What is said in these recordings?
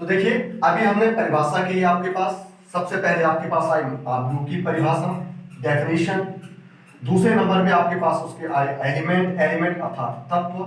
तो देखिए अभी हमने परिभाषा की आपके पास, सबसे पहले आपके पास आई आव्यूह की परिभाषा, डेफिनेशन। दूसरे नंबर पे आपके पास उसके आए एलिमेंट, एलिमेंट अर्थात तत्व।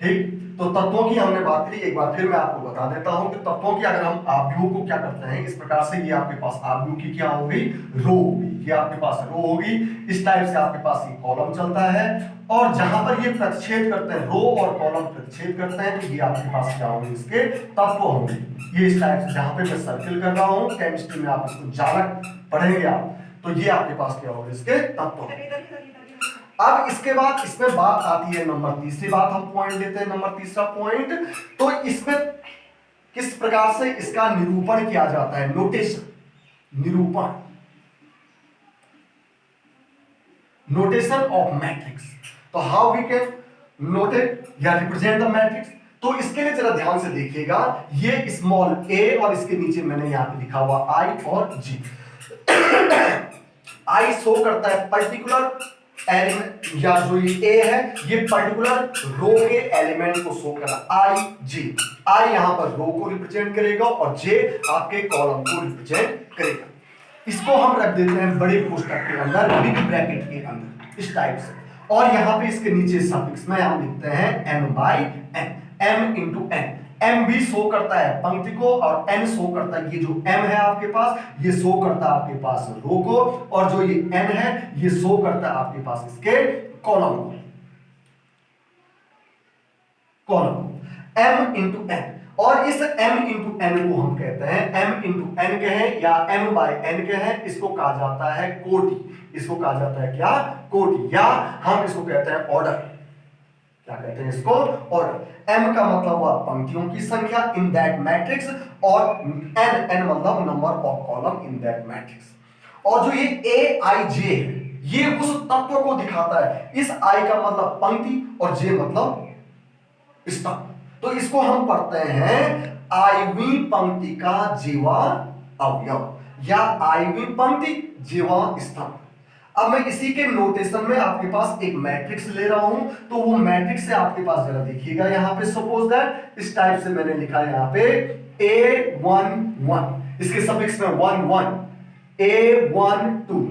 ठीक, तो तत्वों की हमने बात करी, एक बार फिर मैं आपको बता देता हूं कि तत्वों की अगर हम आव्यूह को क्या करते हैं इस प्रकार से, ये आपके पास आव्यूह की क्या होगी, रो होगी। ये आपके पास रो होगी, इस टाइप से आपके पास ये कॉलम चलता है, और जहां पर ये प्रतिच्छेद करते हैं, रो और कॉलम प्रतिच्छेद करते हैं, तो ये आपके पास क्या होंगे, इसके तत्व होंगे। ये इस टाइप से, जहां पे मैं सर्किल कर रहा हूं, केमिस्ट्री में आप इसको जालक पढ़ेंगे आप, तो ये आपके पास क्या होगा, इसके तत्व होंगे। अब इसके बाद इसमें बात आती है नंबर तीसरी बात, हम पॉइंट लेते हैं नंबर तीसरा पॉइंट। तो इसमें किस प्रकार से इसका निरूपण किया जाता है, नोटेशन, निरूपण, नोटेशन ऑफ मैट्रिक्स। तो हाउ वी कैन नोटेट या रिप्रेजेंट द मैट्रिक्स। तो इसके लिए जरा ध्यान से देखिएगा, ये स्मॉल a और इसके नीचे मैंने यहां पे लिखा हुआ I और G। I शो करता है पर्टिकुलर एलिमेंट, या जो ये A है ये पर्टिकुलर रो के एलिमेंट को शो कर रहा है, I G। I यहां पर रो को रिप्रेजेंट करेगा और J आपके कॉलम को रिप्रेजेंट करेगा। इसको हम रख देते हैं बड़े कोष्ठक के अंदर, बिग ब्रैकेट के अंदर, इस टाइप से। और यहां पे इसके नीचे सफिक्स में हम लिखते हैं m/n, m into n। m भी शो करता है पंक्ति को और n शो करता है, ये जो m है आपके पास ये शो करता है आपके पास रो को, और जो ये n है ये शो करता है आपके पास इसके कॉलम को, कॉलम m इंटू n। और इस m इंटू n को हम कहते हैं, m इंटू n कहें या m/n कहें, इसको कहा जाता है कोटि। इसको कहा जाता है क्या, कोटि, या हम इसको कहते हैं ऑर्डर। क्या कहते हैं इसको, ऑर्डर। m का मतलब हुआ पंक्तियों की संख्या इन दैट मैट्रिक्स, और n मतलब number of column in that matrix. और जो ये aij है ये उस तत्व को दिखाता है। इस i का मतलब पंक्ति और j मतलब स्तंभ। तो इसको हम पढ़ते हैं आईवी पंक्ति का जीवा अवयव, या आईवी पंक्ति जीवा स्तंभ। अब मैं इसी के नोटेशन में आपके पास एक मैट्रिक्स ले रहा हूं, तो वो मैट्रिक्स से आपके पास जरा देखिएगा, यहां पे सपोज दैट इस टाइप से मैंने लिखा है यहां पे A11, इसके सफिक्स में 1 1, A12,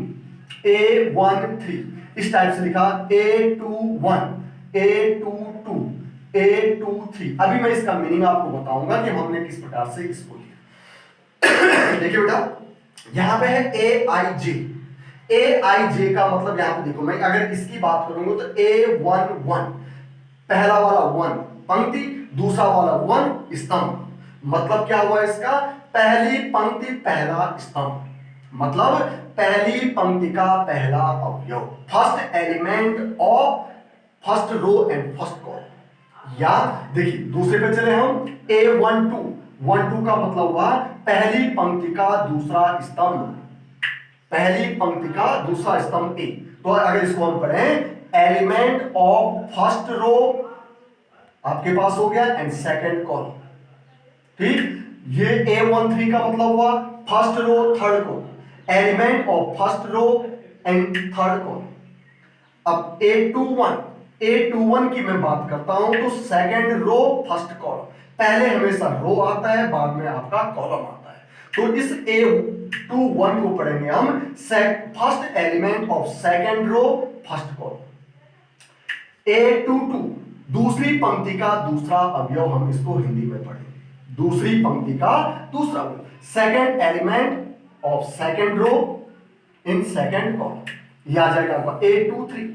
A13, इस टाइप से लिखा A21, A22, A23। अभी मैं इसका मीनिंग आपको बताऊंगा कि हमने किस प्रकार से इसको लिया। देखिए बेटा यहां पे है aij, aij का मतलब यहां पे देखो, मैं अगर इसकी बात करूंगा तो A11 पहला वाला 1 पंक्ति, दूसरा वाला 1 स्तंभ। मतलब क्या हुआ इसका, पहली पंक्ति पहला स्तंभ, मतलब पहली पंक्ति का पहला अवयव, first element of first row and first column. या देखिए दूसरे पे चले हम, A12, 12 का मतलब हुआ पहली पंक्ति का दूसरा स्तंभ, पहली पंक्ति का दूसरा स्तंभ A। तो अगर इसको हम पढ़ें, एलिमेंट ऑफ फर्स्ट रो आपके पास हो गया एंड सेकंड कॉलम। ठीक, ये A13 का मतलब हुआ first row third column, element of first row and third column. अब A21 की मैं बात करता हूं तो सेकंड रो फर्स्ट कॉलम, पहले हमेशा रो आता है बाद में आपका कॉलम आता है। तो इस A21 को पढ़ेंगे हम first element of second row first column. A22 दूसरी पंक्ति का दूसरा अवयव, हम इसको हिंदी में पढ़ेंगे दूसरी पंक्ति का दूसरा अवयव, second element of second row in second column. यह आ जाएगा आपका A23।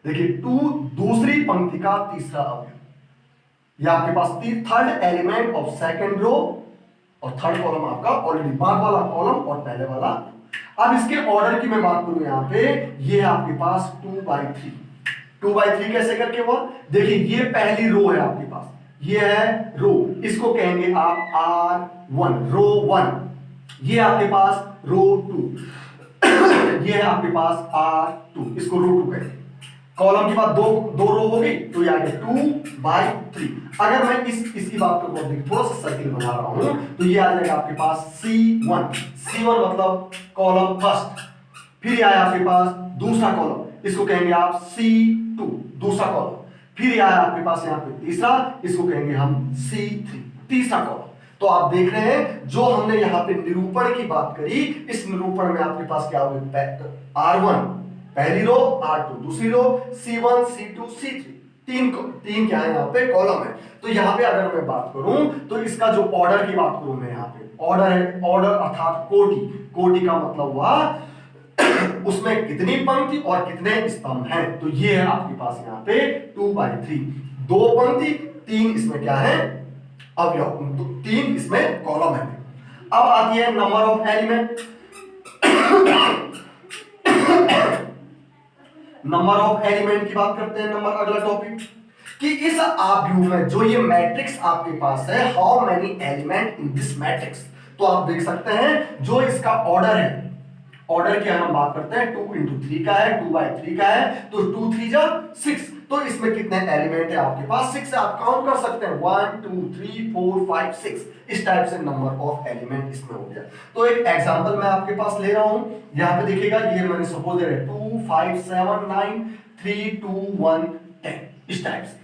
देखिए 2 दूसरी पंक्ति का तीसरा अवयव, यह आपके पास third element of second row और थर्ड कॉलम आपका ऑलरेडी बाद वाला कॉलम और पहले वाला। अब इसके ऑर्डर की मैं बात करूं यहां पे, ये है आपके पास 2/3। 2/3 कैसे करके हुआ, देखिए ये पहली रो है आपके पास, ये है रो, इसको कहेंगे आप R1, रो 1। ये आपके पास रो 2, ये है आपके पास R2, इसको रो 2 कहेंगे। कॉलम के बाद दो रो हो गई, तो ये आ गया 2/3। अगर मैं इसकी बात करूं, थोड़ा सा सर्किल बना रहा हूं, तो ये आ जाएगा आपके पास C1 मतलब कॉलम फर्स्ट, फिर आया आपके पास दूसरा कॉलम, इसको कहेंगे आप C2 दूसरा कॉलम, फिर आया आपके पास यहाँ पे तीसरा, इसको कहेंगे हम C3 तीसरा कॉलम। तो आप देख रहे हैं जो हमने यहाँ पे निरूपण की बात करी, इस निरूपण में आपके पास क्या होगा, R1 पहली रो, R2 दूसरी रो, C1 C2 C3 तीन क्या है यहाँ पे कॉलम है। तो यहाँ पे अगर मैं बात करूं तो इसका जो ऑर्डर की बात करूं मैं, यहाँ पे ऑर्डर है, ऑर्डर अर्थात कोटि, कोटि का मतलब हुआ उसमें कितनी पंक्ति और कितने स्तंभ हैं। तो ये है आपके पास यहाँ पे 2/3, 2 पंक्ति 3 इसमें क्या है अवयव, 3 इसमें कॉलम है। अब आती है number of element. Number of element की बात करते हैं, नंबर अगला टॉपिक, कि इस आव्यूह में जो ये मैट्रिक्स आपके पास है, how many element in this matrix. तो आप देख सकते हैं जो इसका ऑर्डर है, ऑर्डर की हम बात करते हैं 2 into 3 का है, 2/3 का है, तो 2 3 जा 6, तो इसमें कितने एलिमेंट है आपके पास 6 से आप काउंट कर सकते हैं 1 2 3 4 5 6, इस टाइप से नंबर ऑफ एलिमेंट इसमें हो गया। तो एक एग्जांपल मैं आपके पास ले रहा हूं, यहां पे देखिएगा ये मैंने सपोज है 2 5 7 9 3 2 1 10, इस टाइप से।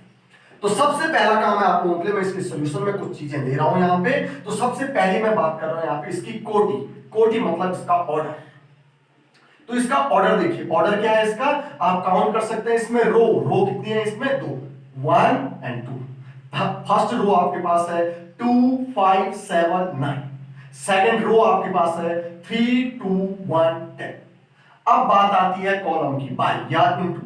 तो सबसे पहला काम है आप लोगों के लिए, मैं इसके सॉल्यूशन में कुछ चीजें ले रहा हूं यहां पे। तो सबसे पहले मैं बात कर रहा हूं यहां पे इसकी कोटि, कोटि मतलब इसका ऑर्डर। तो इसका ऑर्डर देखिए, ऑर्डर क्या है इसका, आप काउंट कर सकते हैं इसमें रो, रो कितनी है इसमें 2, 1 and 2। फर्स्ट रो आपके पास है 2 5 7 9, सेकंड रो आपके पास है 3 2 1 10। अब बात आती है कॉलम की, बाय या into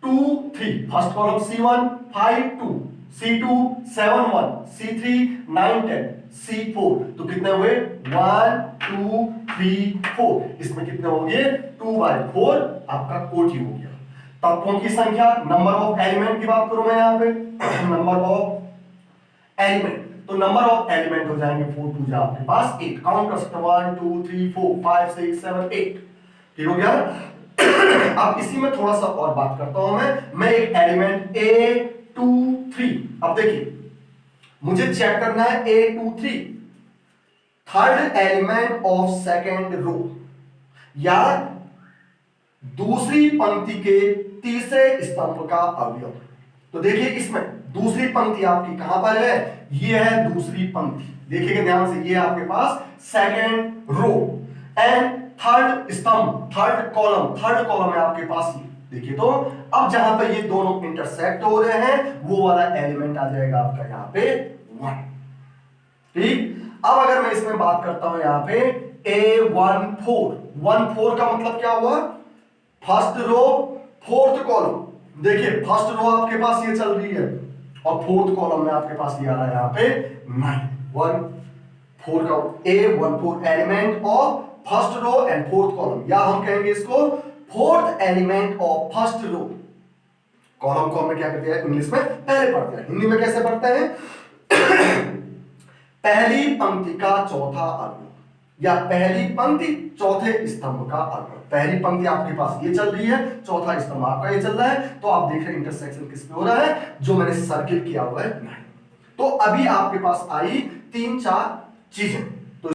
2 3, first column C1 5 2, C2 7 1, C3 9 10, C4, तो कितने हुए 1 2 3 4, इसमें कितने होंगे 2/4 आपका कोटि हो गया। तत्वों की संख्या, नंबर ऑफ एलिमेंट की बात करूं मैं यहां पे, नंबर ऑफ एलिमेंट, तो नंबर ऑफ एलिमेंट हो जाएंगे 4 2 जा आपके पास 8, काउंट कर सकते हैं 1 2 3 4 5 6 7 8, ठीक हो गया। अब इसी में थोड़ा सा और बात करता हूं मैं एक एलिमेंट A2 3, अब देखिए मुझे चेक करना है A2 3, third element of second row या दूसरी पंक्ति के तीसरे स्तंभ का अवयव। तो देखिए इसमें दूसरी पंक्ति आपकी कहां पर है, ये है दूसरी पंक्ति, देखिएगा ध्यान से, ये आपके पास सेकेंड रो एंड थर्ड स्तंभ, थर्ड कॉलम है आपके पास ये, देखिए। तो अब जहां पर ये दोनों इंटरसेक्ट हो रहे हैं वो वाला एलिमेंट आ जाएगा आपका यहां पे 1, ठीक। अब अगर मैं इसमें बात करता हूं यहां पे A14, 14 का मतलब क्या हुआ, फर्स्ट रो फोर्थ कॉलम, देखिए फर्स्ट रो आपके पास ये चल रही है और फोर्थ कॉलम में आपके पास ये आ रहा है यहां पे 9, 1 4 का A14 element of first row and fourth column, या हम कहेंगे इसको fourth element of first row. Column को हम क्या कहते हैं इंग्लिश में पहले पढ़ते हैं, हिंदी में कैसे पढ़ते हैं पहली पंक्ति का चौथा अवयव या पहली पंक्ति चौथे स्तंभ का अवयव। पहली पंक्ति आपके पास ये चल रही है, चौथा स्तंभ आपका ये चल रहा है, तो आप देख रहे हैं इंटरसेक्शन किस पे हो रहा है, जो मैंने सर्किल किया हुआ है 9। तो अभी आपके पास आई 3 4 चीजें।